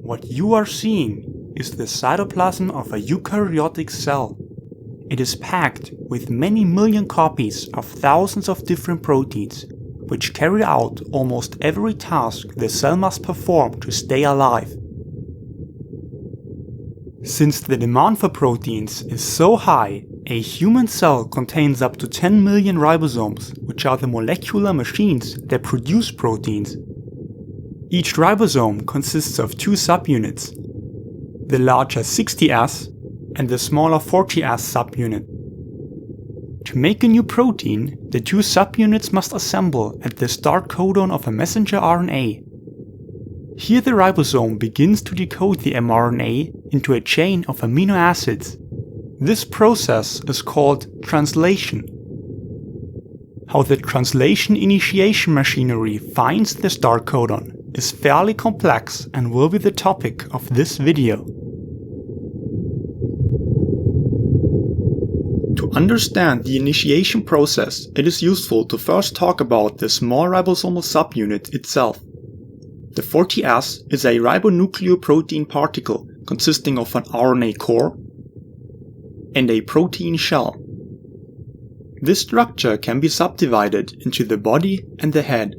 What you are seeing is the cytoplasm of a eukaryotic cell. It is packed with many million copies of thousands of different proteins, which carry out almost every task the cell must perform to stay alive. Since the demand for proteins is so high, a human cell contains up to 10 million ribosomes, which are the molecular machines that produce proteins. Each ribosome consists of two subunits, the larger 60S and the smaller 40S subunit. To make a new protein, the two subunits must assemble at the start codon of a messenger RNA. Here the ribosome begins to decode the mRNA into a chain of amino acids. This process is called translation. How the translation initiation machinery finds the start codon is fairly complex and will be the topic of this video. To understand the initiation process, it is useful to first talk about the small ribosomal subunit itself. The 40S is a ribonucleoprotein particle consisting of an RNA core and a protein shell. This structure can be subdivided into the body and the head.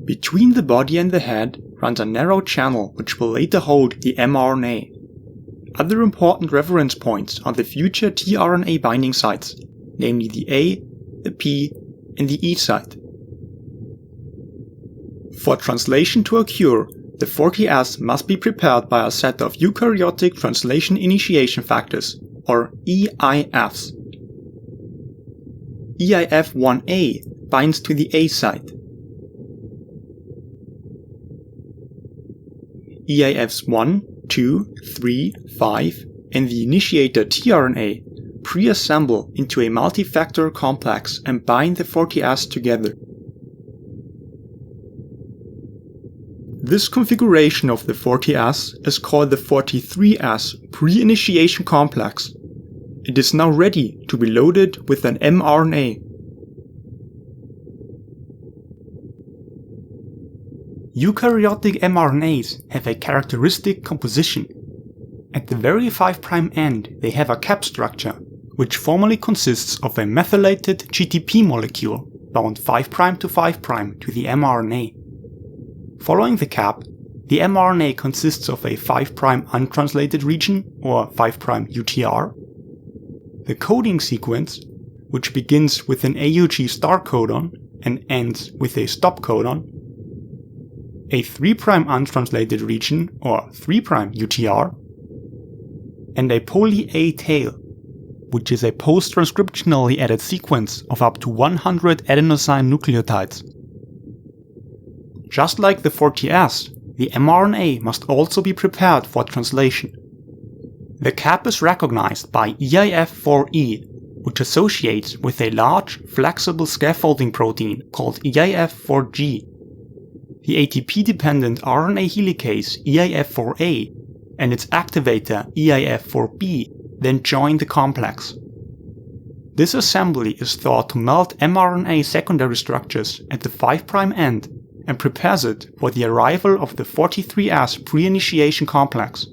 Between the body and the head runs a narrow channel which will later hold the mRNA. Other important reference points are the future tRNA binding sites, namely the A, the P, and the E site. For translation to occur, the 40S must be prepared by a set of eukaryotic translation initiation factors, or eIFs. eIF1A binds to the A site. eIFs 1, 2, 3, 5, and the initiator tRNA pre-assemble into a multifactor complex and bind the 40S together. This configuration of the 40S is called the 43S pre-initiation complex. It is now ready to be loaded with an mRNA. Eukaryotic mRNAs have a characteristic composition. At the very 5' end they have a cap structure, which formally consists of a methylated GTP molecule bound 5' to 5' to the mRNA. Following the cap, the mRNA consists of a 5' untranslated region, or 5' UTR, the coding sequence, which begins with an AUG start codon and ends with a stop codon, a 3' untranslated region, or 3' UTR, and a poly-A tail, which is a post-transcriptionally added sequence of up to 100 adenosine nucleotides. Just like the 40S, the mRNA must also be prepared for translation. The cap is recognized by eIF4E, which associates with a large, flexible scaffolding protein called eIF4G. The ATP-dependent RNA helicase eIF4A and its activator eIF4B then join the complex. This assembly is thought to melt mRNA secondary structures at the 5' end and prepares it for the arrival of the 43S pre-initiation complex.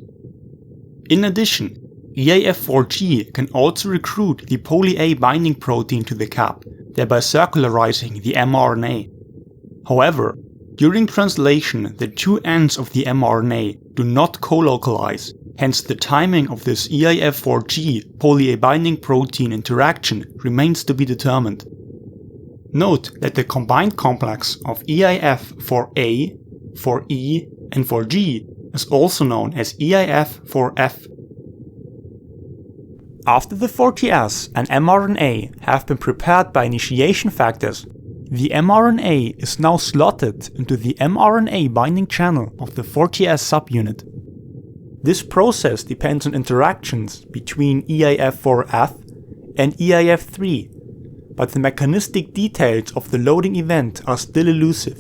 In addition, eIF4G can also recruit the poly-A binding protein to the cap, thereby circularizing the mRNA. However, during translation, the two ends of the mRNA do not co-localize, hence the timing of this eIF4G poly-A binding protein interaction remains to be determined. Note that the combined complex of eIF4A, 4E, and 4G is also known as eIF4F. After the 40S and mRNA have been prepared by initiation factors, the mRNA is now slotted into the mRNA binding channel of the 40S subunit. This process depends on interactions between eIF4F and eIF3, but the mechanistic details of the loading event are still elusive.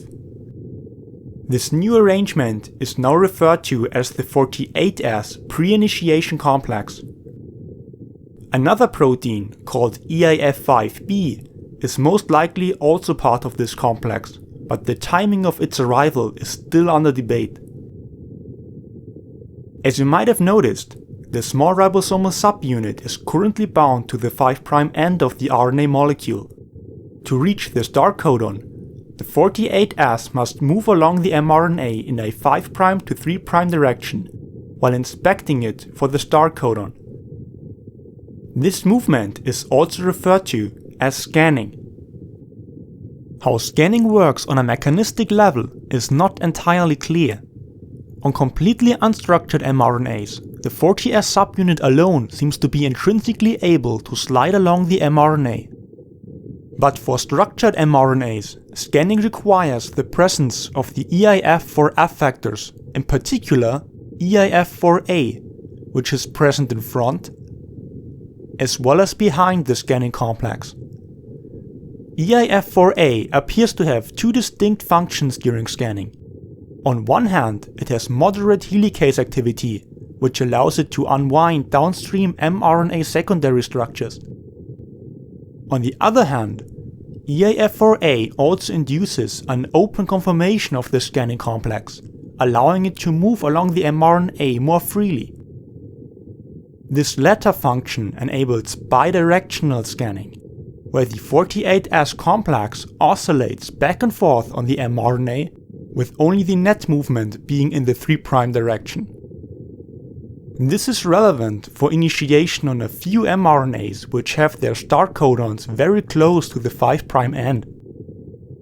This new arrangement is now referred to as the 48S pre-initiation complex. Another protein called eIF5B is most likely also part of this complex, but the timing of its arrival is still under debate. As you might have noticed, the small ribosomal subunit is currently bound to the 5' end of the RNA molecule. To reach the start codon, the 48S must move along the mRNA in a 5' to 3' direction, while inspecting it for the start codon. This movement is also referred to as scanning. How scanning works on a mechanistic level is not entirely clear. On completely unstructured mRNAs, the 40S subunit alone seems to be intrinsically able to slide along the mRNA. But for structured mRNAs, scanning requires the presence of the eIF4F factors, in particular eIF4A, which is present in front, as well as behind the scanning complex. eIF4A appears to have two distinct functions during scanning. On one hand, it has moderate helicase activity, which allows it to unwind downstream mRNA secondary structures. On the other hand, eIF4A also induces an open conformation of the scanning complex, allowing it to move along the mRNA more freely. This latter function enables bidirectional scanning, where the 48S complex oscillates back and forth on the mRNA, with only the net movement being in the 3' direction. This is relevant for initiation on a few mRNAs which have their start codons very close to the 5' end.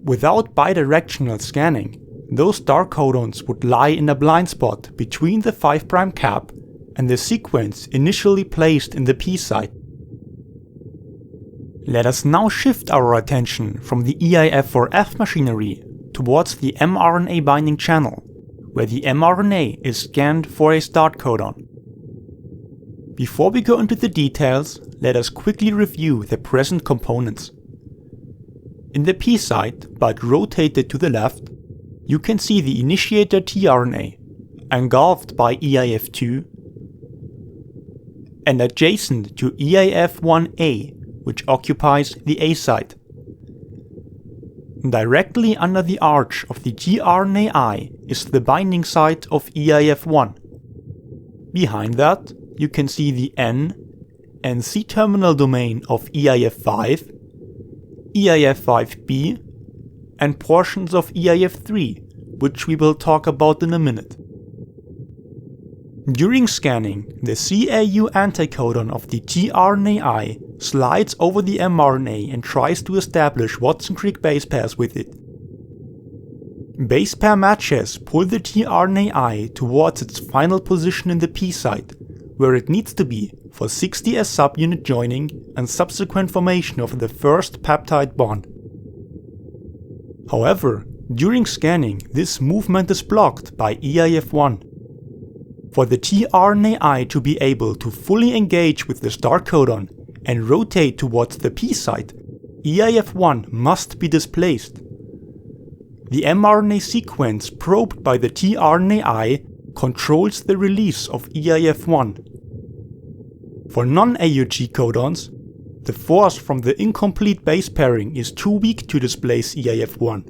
Without bidirectional scanning, those start codons would lie in a blind spot between the 5' cap and the sequence initially placed in the P site. Let us now shift our attention from the eIF4F machinery towards the mRNA binding channel, where the mRNA is scanned for a start codon. Before we go into the details, let us quickly review the present components. In the P site, but rotated to the left, you can see the initiator tRNA, engulfed by eIF2, and adjacent to eIF1A, which occupies the A site. Directly under the arch of the tRNAi is the binding site of eIF1. Behind that, you can see the N and C-terminal domain of eIF5, eIF5b, and portions of eIF3, which we will talk about in a minute. During scanning, the CAU anticodon of the tRNAi slides over the mRNA and tries to establish Watson-Crick base pairs with it. Base pair matches pull the tRNAi towards its final position in the P site, where it needs to be for 60S subunit joining and subsequent formation of the first peptide bond. However, during scanning, this movement is blocked by eIF1. For the tRNAi to be able to fully engage with the start codon and rotate towards the P site, eIF1 must be displaced. The mRNA sequence probed by the tRNAi controls the release of eIF1. For non-AUG codons, the force from the incomplete base pairing is too weak to displace eIF1.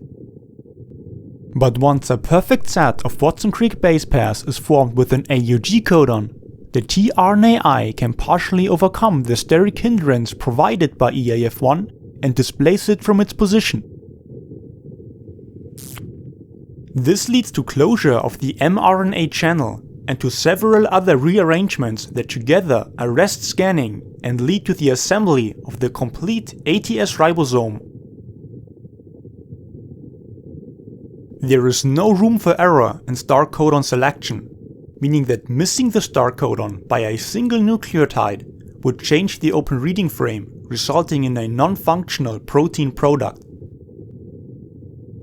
But once a perfect set of Watson-Crick base pairs is formed with an AUG codon, the tRNAi can partially overcome the steric hindrance provided by eIF1 and displace it from its position. This leads to closure of the mRNA channel and to several other rearrangements that together arrest scanning and lead to the assembly of the complete ATS ribosome. There is no room for error in start codon selection, meaning that missing the start codon by a single nucleotide would change the open reading frame, resulting in a non-functional protein product.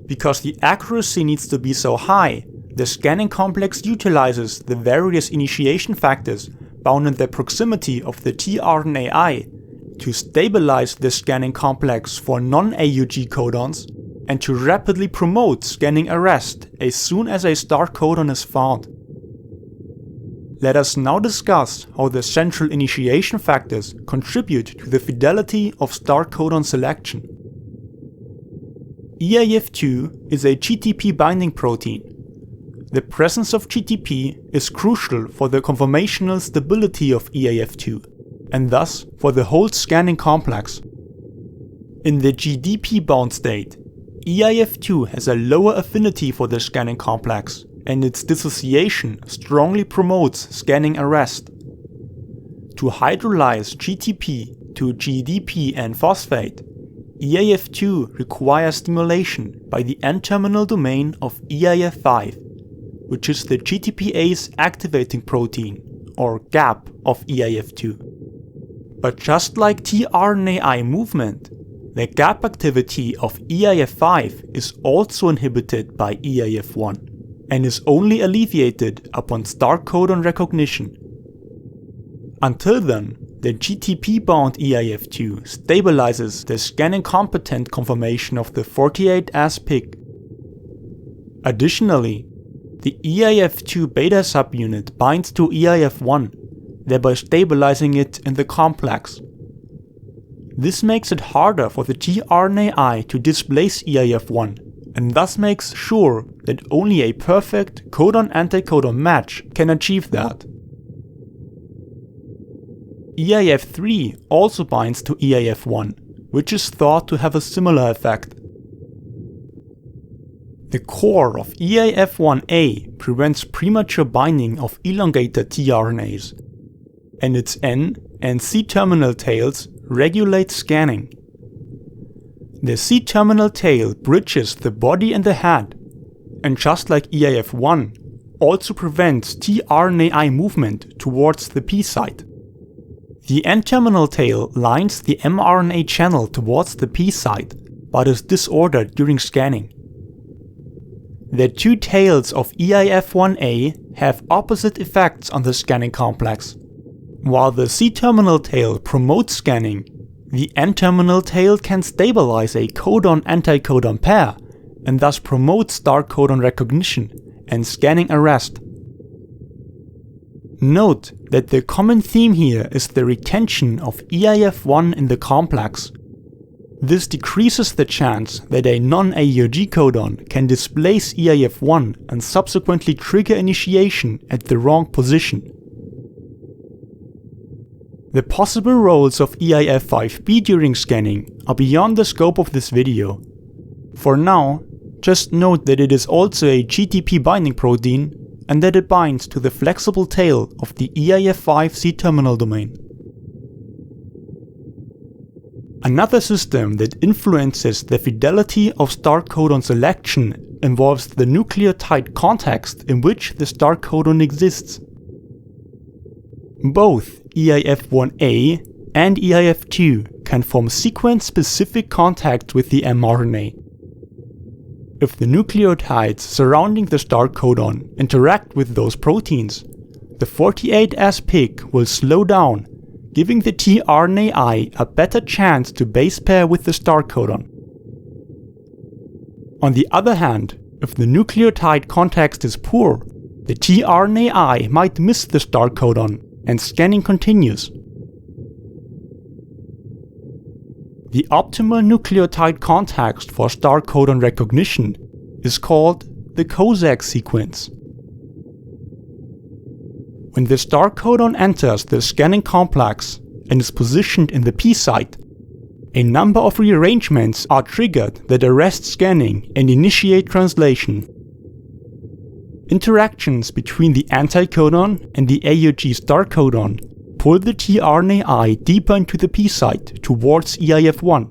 Because the accuracy needs to be so high, the scanning complex utilizes the various initiation factors bound in the proximity of the tRNAi to stabilize the scanning complex for non-AUG codons and to rapidly promote scanning arrest as soon as a start codon is found. Let us now discuss how the central initiation factors contribute to the fidelity of start codon selection. eIF2 is a GTP binding protein. The presence of GTP is crucial for the conformational stability of eIF2, and thus for the whole scanning complex. In the GDP bound state, eIF2 has a lower affinity for the scanning complex, and its dissociation strongly promotes scanning arrest. To hydrolyze GTP to GDP and phosphate, eIF2 requires stimulation by the N-terminal domain of eIF5, which is the GTPase activating protein, or GAP, of eIF2. But just like tRNAi movement, the GAP activity of eIF5 is also inhibited by eIF1, and is only alleviated upon start codon recognition. Until then, the GTP-bound eIF2 stabilizes the scanning-competent conformation of the 48S pig. Additionally, the eIF2 beta subunit binds to eIF1, thereby stabilizing it in the complex. This makes it harder for the tRNAi to displace eIF1, and thus makes sure that only a perfect codon-anticodon match can achieve that. eIF3 also binds to eIF1, which is thought to have a similar effect. The core of eIF1a prevents premature binding of elongated tRNAs, and its N and C-terminal tails regulate scanning. The C-terminal tail bridges the body and the head, and just like eIF1, also prevents tRNAi movement towards the P site. The N-terminal tail lines the mRNA channel towards the P site, but is disordered during scanning. The two tails of eIF1a have opposite effects on the scanning complex. While the C-terminal tail promotes scanning, the N-terminal tail can stabilize a codon-anticodon pair and thus promote start codon recognition and scanning arrest. Note that the common theme here is the retention of eIF1 in the complex. This decreases the chance that a non-AUG codon can displace eIF1 and subsequently trigger initiation at the wrong position. The possible roles of eIF5b during scanning are beyond the scope of this video. For now, just note that it is also a GTP binding protein and that it binds to the flexible tail of the eIF5 C-terminal domain. Another system that influences the fidelity of start codon selection involves the nucleotide context in which the start codon exists. Both eIF1a and eIF2 can form sequence-specific contacts with the mRNA. If the nucleotides surrounding the start codon interact with those proteins, the 48S pig will slow down, giving the tRNAi a better chance to base pair with the start codon. On the other hand, if the nucleotide context is poor, the tRNAi might miss the start codon and scanning continues. The optimal nucleotide context for start codon recognition is called the Kozak sequence. When the start codon enters the scanning complex and is positioned in the P site, a number of rearrangements are triggered that arrest scanning and initiate translation. Interactions between the anticodon and the AUG start codon pull the tRNAi deeper into the P site towards eIF1.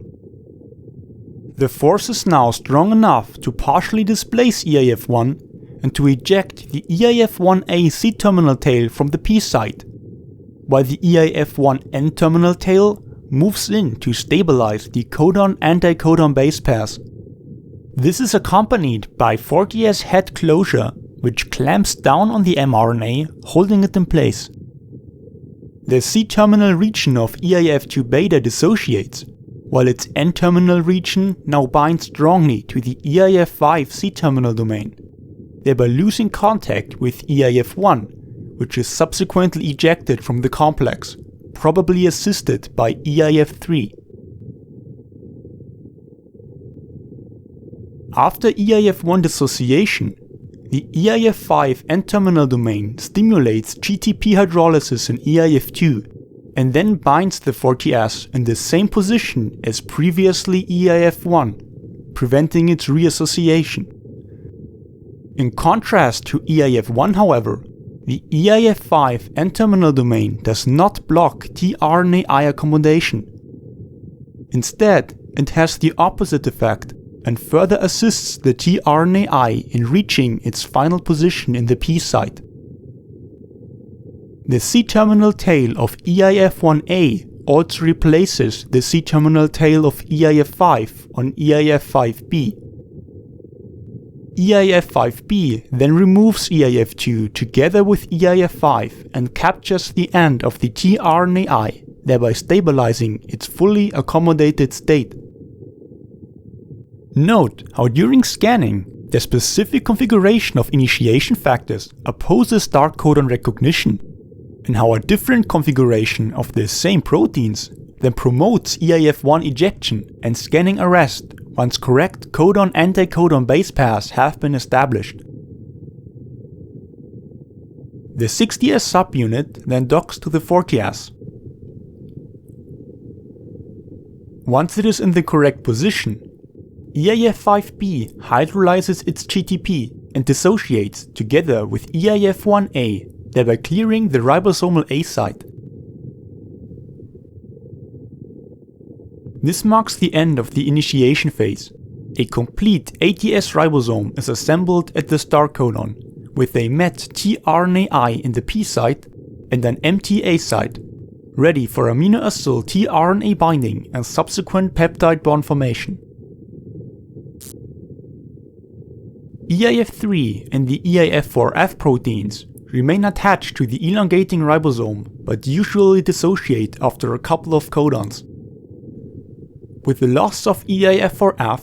The force is now strong enough to partially displace eIF1 and to eject the eIF1a C-terminal tail from the P site, while the eIF1 N-terminal tail moves in to stabilize the codon-anticodon base pairs. This is accompanied by 40S head closure, which clamps down on the mRNA, holding it in place. The C-terminal region of eIF2 beta dissociates, while its N-terminal region now binds strongly to the eIF5 C-terminal domain, thereby losing contact with eIF1, which is subsequently ejected from the complex, probably assisted by eIF3. After eIF1 dissociation, the eIF5 N-terminal domain stimulates GTP hydrolysis in eIF2 and then binds the 40S in the same position as previously eIF1, preventing its reassociation. In contrast to eIF1, however, the eIF5 N-terminal domain does not block tRNAi accommodation. Instead, it has the opposite effect and further assists the tRNAi in reaching its final position in the P site. The C-terminal tail of eIF1a also replaces the C-terminal tail of eIF5 on eIF5b. eIF5b then removes eIF2 together with eIF5 and captures the end of the tRNAi, thereby stabilizing its fully accommodated state. Note how during scanning, the specific configuration of initiation factors opposes dark codon recognition, and how a different configuration of the same proteins then promotes eIF1 ejection and scanning arrest once correct codon-anticodon base pairs have been established. The 60S subunit then docks to the 40S. Once it is in the correct position, eIF5b hydrolyzes its GTP and dissociates together with eIF1a, thereby clearing the ribosomal A site. This marks the end of the initiation phase. A complete ATS ribosome is assembled at the start codon, with a Met-tRNAi in the P site and an empty A site, ready for amino-acyl tRNA binding and subsequent peptide bond formation. eIF3 and the eIF4F proteins remain attached to the elongating ribosome but usually dissociate after a couple of codons. With the loss of eIF4F,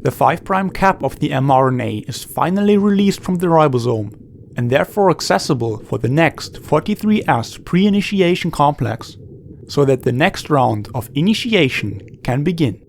the 5' cap of the mRNA is finally released from the ribosome and therefore accessible for the next 43S pre-initiation complex, so that the next round of initiation can begin.